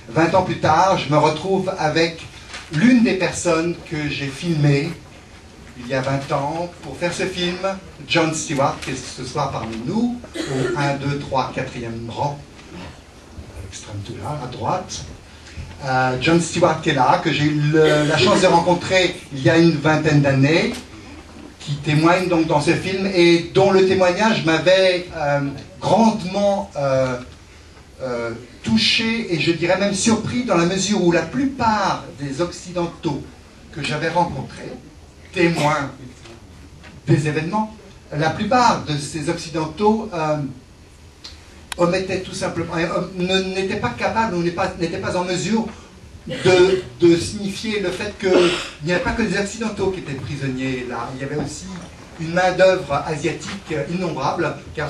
20 ans plus tard, je me retrouve avec l'une des personnes que j'ai filmées il y a 20 ans pour faire ce film, Jon Stewart, qui est ce soir parmi nous, au 1, 2, 3, 4e rang, à l'extrême tout là, à droite. Jon Stewart qui est là, que j'ai eu la chance de rencontrer il y a une vingtaine d'années, qui témoigne donc dans ce film et dont le témoignage m'avait grandement touché et je dirais même surpris dans la mesure où la plupart des Occidentaux que j'avais rencontrés, témoins des événements, la plupart de ces Occidentaux omettaient tout simplement, n'étaient pas capables ou n'étaient pas en mesure de signifier le fait qu'il n'y avait pas que des Occidentaux qui étaient prisonniers là, il y avait aussi une main-d'œuvre asiatique innombrable, car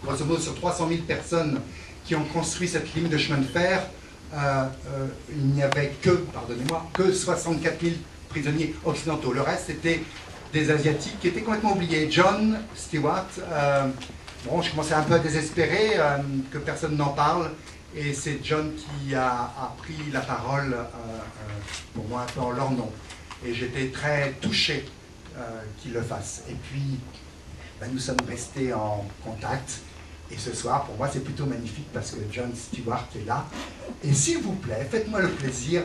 grosso modo, sur 300 000 personnes qui ont construit cette ligne de chemin de fer, il n'y avait que, pardonnez-moi, que 64 000 prisonniers occidentaux. Le reste, c'était des Asiatiques qui étaient complètement oubliés. Jon Stewart, bon, je commençais un peu à désespérer que personne n'en parle, et c'est Jon qui a pris la parole pour moi dans leur nom. Et j'étais très touché qu'il le fasse. Et puis, ben, nous sommes restés en contact. Et ce soir, pour moi, c'est plutôt magnifique parce que Jon Stewart est là. Et s'il vous plaît, faites-moi le plaisir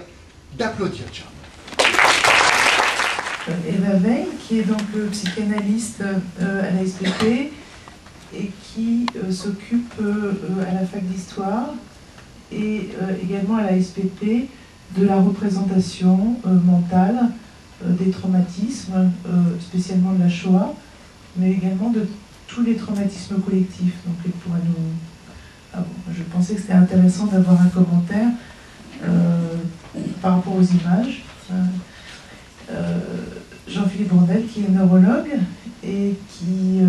d'applaudir Jon. Eva Veil, qui est donc psychanalyste à la SPP et qui s'occupe à la fac d'histoire et également à la SPP de la représentation mentale des traumatismes, spécialement de la Shoah, mais également de tous les traumatismes collectifs. Donc elle pourra nous... Ah bon, je pensais que c'était intéressant d'avoir un commentaire par rapport aux images. Jean-Philippe Bourdelle, qui est neurologue et qui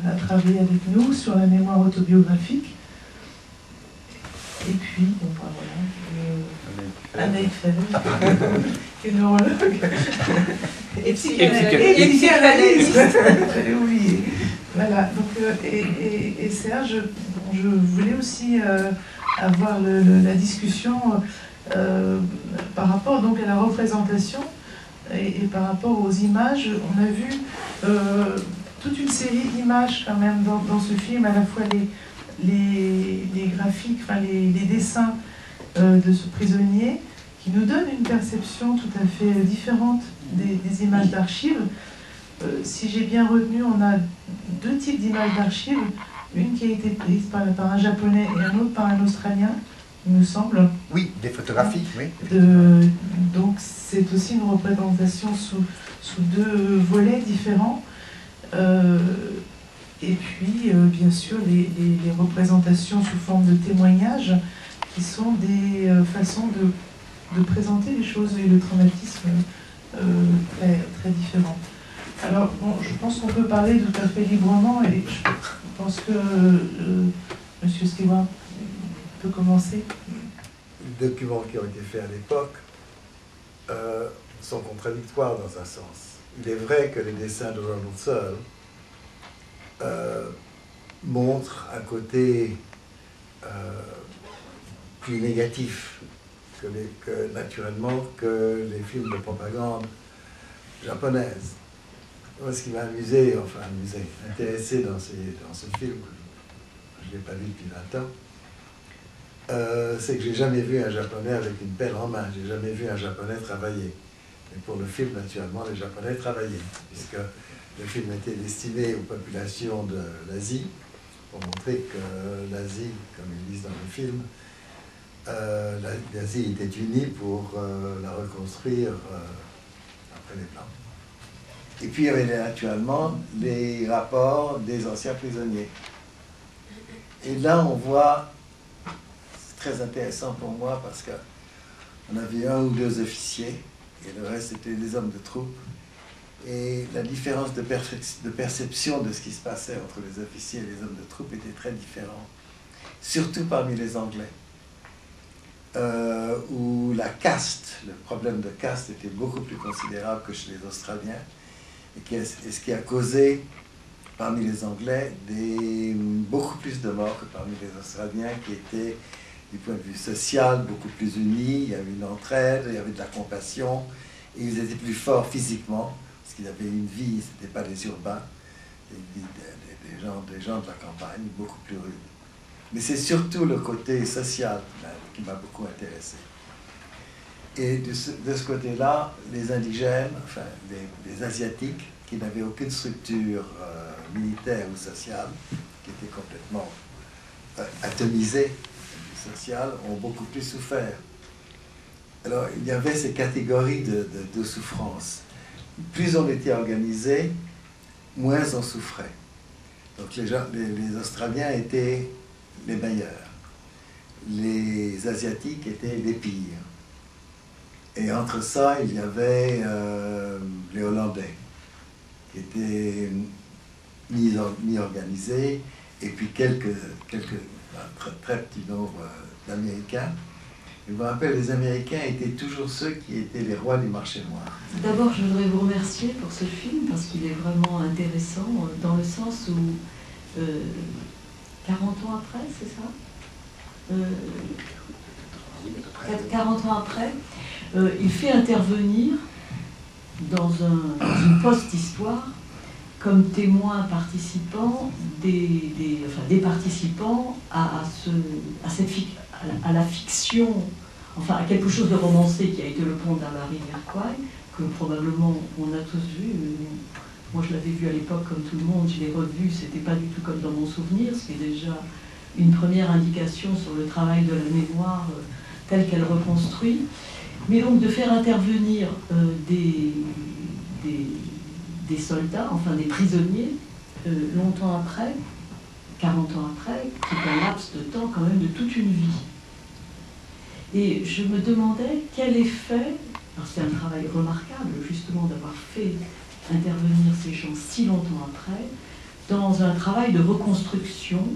a travaillé avec nous sur la mémoire autobiographique. Et puis, bon, voilà, Anaïs Favel, qui est neurologue et psychanalyste. J'avais oublié. Voilà, donc, et Serge, bon, je voulais aussi avoir la discussion par rapport donc à la représentation. Et par rapport aux images, on a vu toute une série d'images quand même dans ce film, à la fois les graphiques, enfin les dessins de ce prisonnier, qui nous donnent une perception tout à fait différente des images d'archives. Si j'ai bien retenu, on a deux types d'images d'archives, une qui a été prise par un japonais et un autre par un australien, il me semble. Oui, des photographies, oui. Donc c'est aussi une représentation sous deux volets différents. Et puis, bien sûr, les représentations sous forme de témoignages, qui sont des façons de présenter les choses et le traumatisme très, très différents. Alors, bon, je pense qu'on peut parler tout à fait librement, et je pense que M. Stewart peut commencer. Les documents qui ont été faits à l'époque sont contradictoires dans un sens. Il est vrai que les dessins de Ronald Searle montrent un côté plus négatif naturellement que les films de propagande japonaises. Moi, ce qui m'a amusé, intéressé dans ce film, je ne l'ai pas vu depuis 20 ans, c'est que j'ai jamais vu un Japonais avec une pelle en main, j'ai jamais vu un Japonais travailler. Et pour le film, naturellement, les Japonais travaillaient, puisque le film était destiné aux populations de l'Asie, pour montrer que l'Asie, comme ils disent dans le film, l'Asie était unie pour la reconstruire après les plans. Et puis il y avait naturellement les rapports des anciens prisonniers. Et là, on voit, c'est très intéressant pour moi parce qu'on avait un ou deux officiers et le reste c'était des hommes de troupe. Et la différence de perception de ce qui se passait entre les officiers et les hommes de troupe était très différente, surtout parmi les Anglais, où la caste, le problème de caste était beaucoup plus considérable que chez les Australiens, et ce qui a causé parmi les Anglais beaucoup plus de morts que parmi les Australiens, qui étaient du point de vue social, beaucoup plus unis, il y avait une entraide, il y avait de la compassion, et ils étaient plus forts physiquement, parce qu'ils avaient une vie, ce n'étaient pas des urbains, des gens de la campagne, beaucoup plus rudes. Mais c'est surtout le côté social qui m'a beaucoup intéressé. Et de ce côté-là, les indigènes, enfin les Asiatiques, qui n'avaient aucune structure militaire ou sociale, qui étaient complètement atomisés, sociales, ont beaucoup plus souffert. Alors, il y avait ces catégories de souffrance. Plus on était organisé, moins on souffrait. Donc, les Australiens étaient les meilleurs. Les Asiatiques étaient les pires. Et entre ça, il y avait les Hollandais, qui étaient mi-organisés, et puis un très petit nombre d'Américains. Je me rappelle, les Américains étaient toujours ceux qui étaient les rois du marché noir. D'abord, je voudrais vous remercier pour ce film, parce qu'il est vraiment intéressant, dans le sens où, 40 ans après, c'est ça 40 ans après, il fait intervenir dans une post-histoire comme témoins participants des participants à la fiction, enfin à quelque chose de romancé qui a été Le Pont dans la rivière Kwai, que probablement on a tous vu. Moi je l'avais vu à l'époque comme tout le monde, je l'ai revu, c'était pas du tout comme dans mon souvenir, ce qui est déjà une première indication sur le travail de la mémoire telle qu'elle reconstruit. Mais donc de faire intervenir des soldats, enfin des prisonniers, longtemps après, 40 ans après, qui est un laps de temps quand même de toute une vie. Et je me demandais quel effet, alors c'est un travail remarquable justement d'avoir fait intervenir ces gens si longtemps après, dans un travail de reconstruction,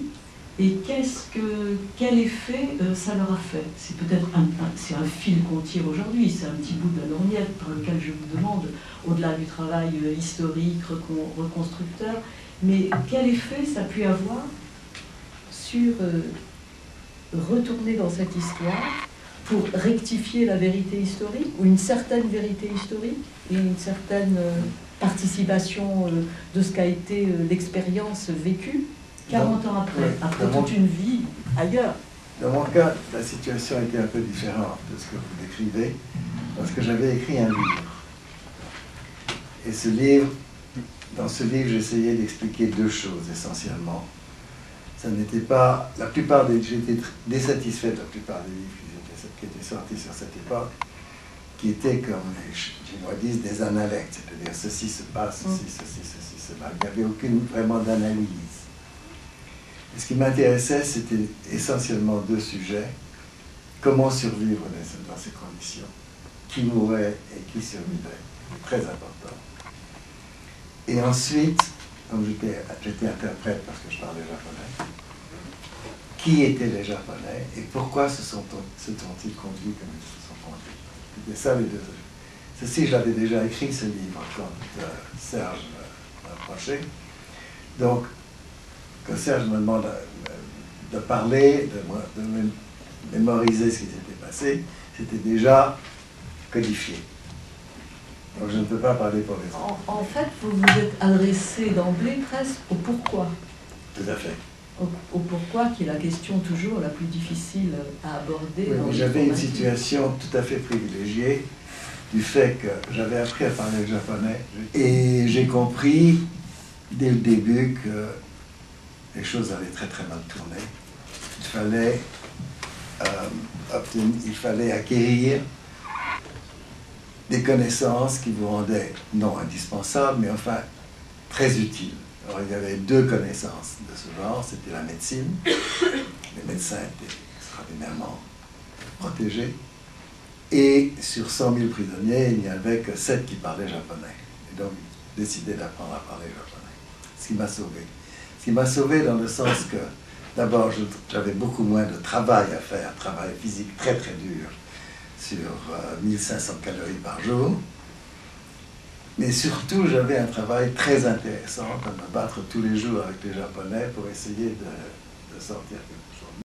et quel effet ça leur a fait. C'est peut-être c'est un fil qu'on tire aujourd'hui, c'est un petit bout de la lorgnette par lequel je vous demande, au-delà du travail historique, reconstructeur, mais quel effet ça a pu avoir sur retourner dans cette histoire pour rectifier la vérité historique, ou une certaine vérité historique, et une certaine participation de ce qu'a été l'expérience vécue 40 ans après toute une vie ailleurs. Dans mon cas, la situation était un peu différente de ce que vous décrivez, parce que j'avais écrit un livre. Et dans ce livre, j'essayais d'expliquer deux choses essentiellement. Ça n'était pas, j'étais désatisfait de la plupart des livres qui étaient sortis sur cette époque, qui étaient, comme les Chinois disent, des analectes, c'est-à-dire ceci se passe, ceci se passe. Il n'y avait aucune vraiment d'analyse. Et ce qui m'intéressait, c'était essentiellement deux sujets. Comment survivre dans ces conditions? Qui mourait et qui survivait? Très important. Et ensuite, comme j'étais interprète parce que je parlais japonais, qui étaient les Japonais et pourquoi se sont-ils conduits comme ils se sont conduits? C'était ça les deux. Ceci, je l'avais déjà écrit, ce livre, quand Serge m'a approché. Donc, quand Serge me demande de parler, de mémoriser ce qui s'était passé, c'était déjà codifié. Donc je ne peux pas parler pour les autres. En fait, vous vous êtes adressé d'emblée presque au pourquoi. Tout à fait. Au pourquoi, qui est la question toujours la plus difficile à aborder. Oui, mais j'avais une situation tout à fait privilégiée du fait que j'avais appris à parler le japonais et j'ai compris dès le début que les choses avaient très très mal tourné. Il fallait acquérir des connaissances qui vous rendaient, non indispensables, mais enfin très utiles. Alors il y avait deux connaissances de ce genre, c'était la médecine. Les médecins étaient extraordinairement protégés. Et sur 100 000 prisonniers, il n'y avait que 7 qui parlaient japonais. Et donc, j'ai décidé d'apprendre à parler japonais. Ce qui m'a sauvé. Ce qui m'a sauvé dans le sens que, d'abord, j'avais beaucoup moins de travail à faire, travail physique très très dur, sur 1500 calories par jour. Mais surtout, j'avais un travail très intéressant à me battre tous les jours avec les Japonais pour essayer de sortir quelque chose.